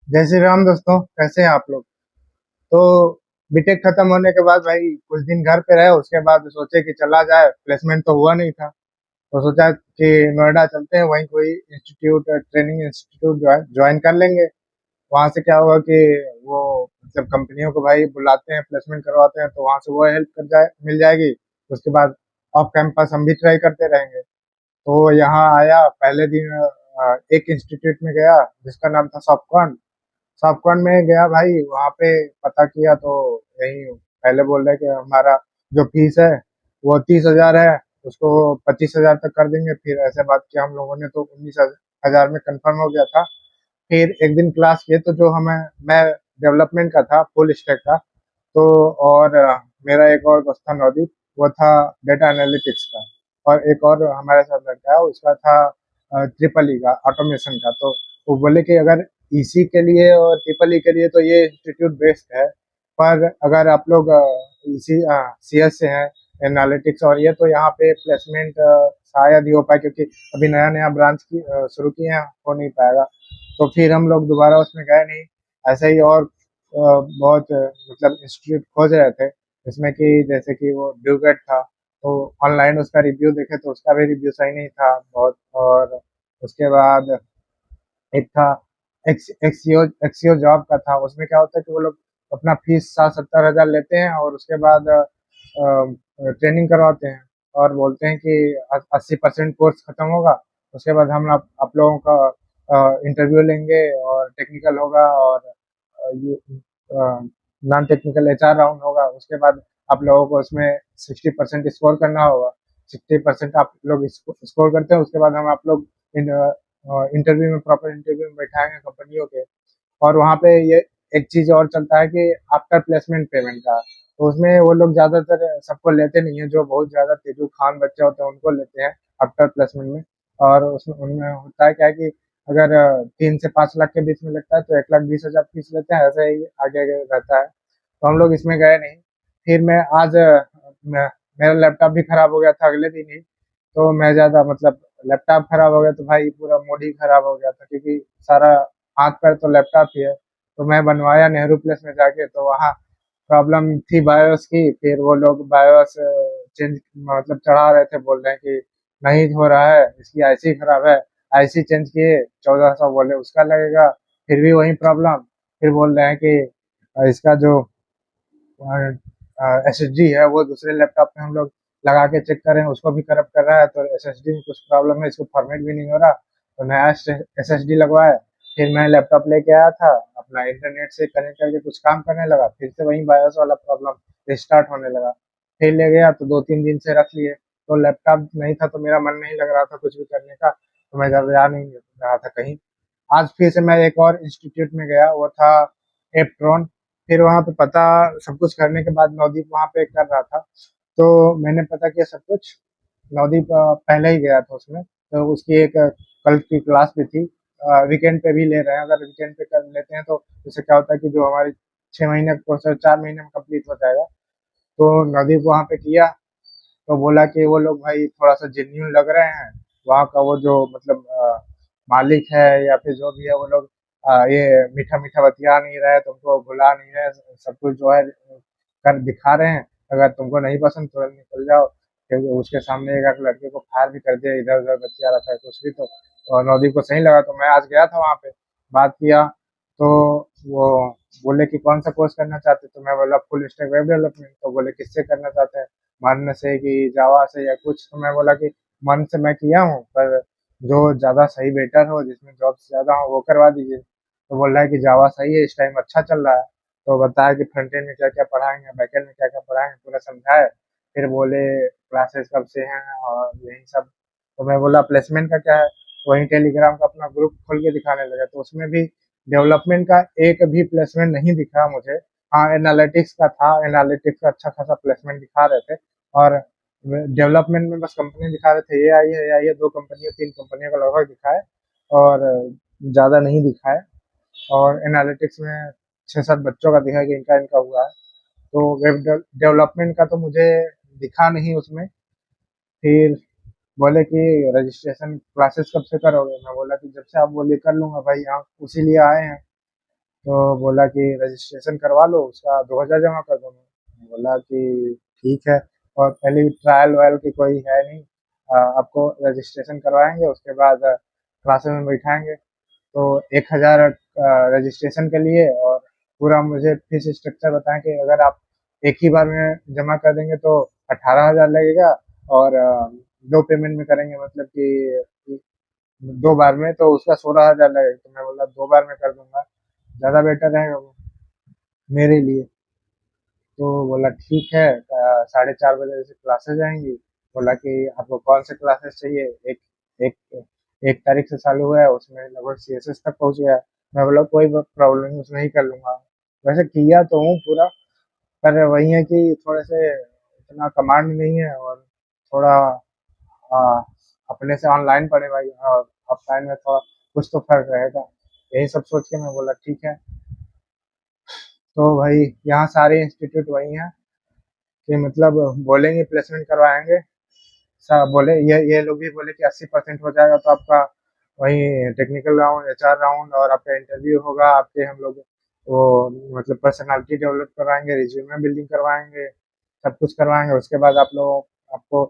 जय श्री राम दोस्तों, कैसे हैं आप लोग। तो बीटेक खत्म होने के बाद भाई कुछ दिन घर पे रहे। उसके बाद सोचे कि चला जाए, प्लेसमेंट तो हुआ नहीं था। तो सोचा कि नोएडा चलते हैं, वहीं कोई इंस्टीट्यूट, ट्रेनिंग इंस्टीट्यूट ज्वाइन कर लेंगे। वहां से क्या होगा कि वो मतलब कंपनियों को भाई बुलाते हैं, प्लेसमेंट करवाते हैं, तो वहां से वो हेल्प कर जाए मिल जाएगी। उसके बाद ऑफ कैंपस हम भी ट्राई करते रहेंगे। तो यहाँ आया पहले दिन, एक इंस्टीट्यूट में गया जिसका नाम था सॉफ्टकॉन। सॉफ्टकॉन में गया भाई, वहाँ पे पता किया तो यही पहले बोल रहे कि हमारा जो फीस है वो 30,000 है, उसको 25,000 तक कर देंगे। फिर ऐसे बात किया हम लोगों ने तो 19,000 में कंफर्म हो गया था। फिर एक दिन क्लास किए तो जो हमें, मैं डेवलपमेंट का था, फुल स्टैक का। तो और मेरा एक और दोस्त था नवदीप, वो था डेटा एनालिटिक्स का। और एक और हमारे साथ लड़का है, उसका था ट्रिपल ई का, ऑटोमेशन का। तो वो बोले कि अगर ईसी के लिए और ट्रिपल ई के लिए तो ये इंस्टीट्यूट बेस्ट है, पर अगर आप लोग इसी सी एस से हैं, एनालिटिक्स और ये, तो यहाँ पे प्लेसमेंट शायद ही हो पाए, क्योंकि अभी नया नया ब्रांच की शुरू किए हैं, हो नहीं पाएगा। तो फिर हम लोग दोबारा उसमें गए नहीं। ऐसे ही और बहुत मतलब इंस्टीट्यूट खोज रहे थे, जिसमें कि जैसे कि वो ड्यूगेट था। तो ऑनलाइन उसका रिव्यू देखे तो उसका भी रिव्यू सही नहीं था बहुत। और उसके बाद एक था एक्सियो एक्सियो जॉब का था। उसमें क्या होता है कि वो लोग अपना फीस 60-70 हज़ार लेते हैं और उसके बाद ट्रेनिंग करवाते हैं और बोलते हैं कि 80% कोर्स खत्म होगा, उसके बाद हम आप लोगों का इंटरव्यू लेंगे और टेक्निकल होगा, और ये नॉन टेक्निकल एचआर राउंड होगा। उसके बाद आप लोगों को उसमें 60% स्कोर करना होगा। 60% आप लोग स्कोर करते हैं, उसके बाद हम आप लोग इंटरव्यू में, प्रॉपर इंटरव्यू में बैठाएंगे कंपनियों के। और वहाँ पे ये एक चीज और चलता है कि आफ्टर प्लेसमेंट पेमेंट का। तो उसमें वो लोग ज्यादातर सबको लेते नहीं है, जो बहुत ज्यादा तेजू खान बच्चे होते हैं उनको लेते हैं आफ्टर प्लेसमेंट में। और उसमें उनमें होता है क्या है कि अगर 3 से 5 लाख के बीच में लगता है तो 1,20,000 फीस लेते हैं, ऐसे ही आगे आगे रहता है। तो हम लोग इसमें गए नहीं। फिर मैं आज मेरा लैपटॉप भी खराब हो गया था अगले दिन ही। तो मैं ज्यादा मतलब लैपटॉप खराब हो गया तो भाई पूरा मूड ही खराब हो गया था, क्योंकि सारा हाथ पैर तो लैपटॉप ही है। तो मैं बनवाया नेहरू प्लेस में जाके, तो वहाँ प्रॉब्लम थी बायोस की। फिर वो लोग बायोस चेंज मतलब चढ़ा रहे थे, बोल रहे हैं कि नहीं हो रहा है, इसकी आईसी खराब है। आईसी चेंज किए, 1,400 बोले उसका लगेगा, फिर भी वही प्रॉब्लम। फिर बोल रहे हैं कि इसका जो एस एस डी है वो दूसरे लैपटॉप में हम लोग लगा के चेक कर रहे हैं, उसको भी करप्ट कर रहा है। तो एस एस डी में कुछ प्रॉब्लम है, इसको फॉर्मेट भी नहीं हो रहा। तो नया एस एस डी लगवाया। फिर मैं लैपटॉप लेके आया था, अपना इंटरनेट से कनेक्ट करके कुछ काम करने लगा, फिर से वही बायोस वाला प्रॉब्लम रिस्टार्ट होने लगा। फिर ले गया तो 2-3 दिन से रख लिए। तो लैपटॉप नहीं था तो मेरा मन नहीं लग रहा था कुछ भी करने का, तो मैं जब जा नहीं रहा था कहीं। आज फिर से मैं एक और इंस्टीट्यूट में गया, वो था एप्ट्रॉन। फिर वहाँ पे पता, सब कुछ करने के बाद नवदीप वहाँ पे कर रहा था, तो मैंने पता किया सब कुछ। नवदीप पहले ही गया था उसमें, तो उसकी एक कल की क्लास भी थी। वीकेंड पे भी ले रहे हैं, अगर वीकेंड पे कर लेते हैं तो उससे क्या होता है कि जो हमारी 6 महीने का कोर्स है 4 महीने में कंप्लीट हो जाएगा। तो नवदीप वहाँ पे किया, तो बोला कि वो लोग भाई थोड़ा सा जेन्यून लग रहे हैं। वहाँ का वो जो मतलब मालिक है या फिर जो भी है, वो लोग ये मीठा मीठा बतिया नहीं रहे, तुमको भुला नहीं रहे, सब कुछ जो है कर दिखा रहे हैं। अगर तुमको नहीं पसंद तुरंत निकल जाओ, क्योंकि उसके सामने एक आध लड़के को फायर भी कर दिया, इधर उधर बतिया रहा था कुछ भी। तो और नवदीप को सही लगा, तो मैं आज गया था वहाँ पे, बात किया। तो वो बोले कि कौन सा कोर्स करना चाहते, तो मैं बोला फुल स्टैक वेब डेवलपमेंट। तो बोले किससे करना चाहते हैं, मन से कि जावा से या कुछ। तो मैं बोला कि मन से मैं किया हूँ, पर जो ज़्यादा सही बेटर हो, जिसमें जॉब्स ज़्यादा हो, वो करवा दीजिए। तो बोल रहा है कि जावा सही है, इस टाइम अच्छा चल रहा है। तो बताया कि फ्रंट एंड में क्या क्या पढ़ाएंगे, बैक एंड में क्या क्या पढ़ाएंगे, पूरा समझाए। फिर बोले क्लासेस कब से हैं और यही सब। तो मैं बोला प्लेसमेंट का क्या है। वहीं टेलीग्राम का अपना ग्रुप खोल के दिखाने लगा, तो उसमें भी डेवलपमेंट का एक भी प्लेसमेंट नहीं दिखा मुझे। हाँ, एनालिटिक्स का था, एनालिटिक्स का अच्छा खासा प्लेसमेंट दिखा रहे थे। और डेवलपमेंट में बस कंपनी दिखा रहे थे, ये आई है, ये आई है, 2 कंपनियों 3 कंपनियों का लगभग दिखाए, और ज़्यादा नहीं दिखाए। और एनालिटिक्स में 6-7 बच्चों का दिखा कि इनका इनका हुआ है। तो वेब डेवलपमेंट का तो मुझे दिखा नहीं उसमें। फिर बोले कि रजिस्ट्रेशन क्लासेस कब से करोगे, मैं बोला कि जब से आप बोलिए कर लूंगा भाई, यहाँ उसी लिए आए हैं। तो बोला कि रजिस्ट्रेशन करवा लो, उसका 2000 जमा कर दो। मैं बोला कि ठीक है, और पहले ट्रायल वायल की कोई है नहीं, आपको रजिस्ट्रेशन करवाएंगे, उसके बाद क्लासेस में बैठाएंगे। तो 1000 रजिस्ट्रेशन के लिए, और पूरा मुझे फीस स्ट्रक्चर बताएं कि अगर आप एक ही बार में जमा कर देंगे तो 18,000 लगेगा, और दो पेमेंट में करेंगे मतलब कि दो बार में तो उसका 16,000 लगेगा। तो मैं बोला दो बार में कर दूंगा, ज़्यादा बेटर रहेगा वो मेरे लिए। तो बोला ठीक है, 4:30 बजे से क्लासेस आएंगी। बोला कि आपको कौन से क्लासेस चाहिए। एक एक एक तारीख से चालू हुआ है, उसमें लगभग सीएसएस तक पहुंच गया है। मैं बोला कोई प्रॉब्लम नहीं, उसमें ही कर लूंगा। वैसे किया तो हूँ पूरा, पर वही है कि थोड़े से इतना कमांड नहीं है, और थोड़ा आ, अपने से ऑनलाइन पढ़े भाई, और ऑफलाइन में थोड़ा कुछ तो फर्क रहेगा। यही सब सोच के मैं बोला ठीक है। तो भाई यहाँ सारे इंस्टीट्यूट वही हैं कि मतलब बोलेंगे प्लेसमेंट करवाएंगे। सब बोले, ये लोग भी बोले कि 80% हो जाएगा तो आपका वही टेक्निकल राउंड, एचआर राउंड, और आपका इंटरव्यू होगा। आपके हम लोग वो मतलब पर्सनालिटी डेवलप करवाएंगे, रिज्यूमे बिल्डिंग करवाएंगे, सब कुछ करवाएंगे। उसके बाद आप लोग आपको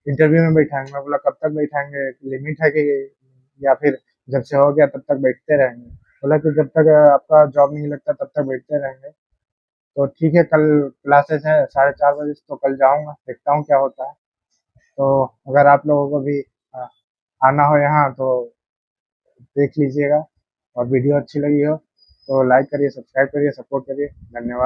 इंटरव्यू में बैठाएंगे। मैं बोला कब तक बैठाएंगे, लिमिट है कि, या फिर जब से हो गया तब तक बैठते रहेंगे। बोला कि जब तक आपका जॉब नहीं लगता तब तक बैठते रहेंगे। तो ठीक है, कल क्लासेस है 4:30 बजे से, तो कल जाऊंगा, देखता हूँ क्या होता है। तो अगर आप लोगों को भी आना हो यहाँ तो देख लीजिएगा, और वीडियो अच्छी लगी हो तो लाइक करिए, सब्सक्राइब करिए, सपोर्ट करिए। धन्यवाद।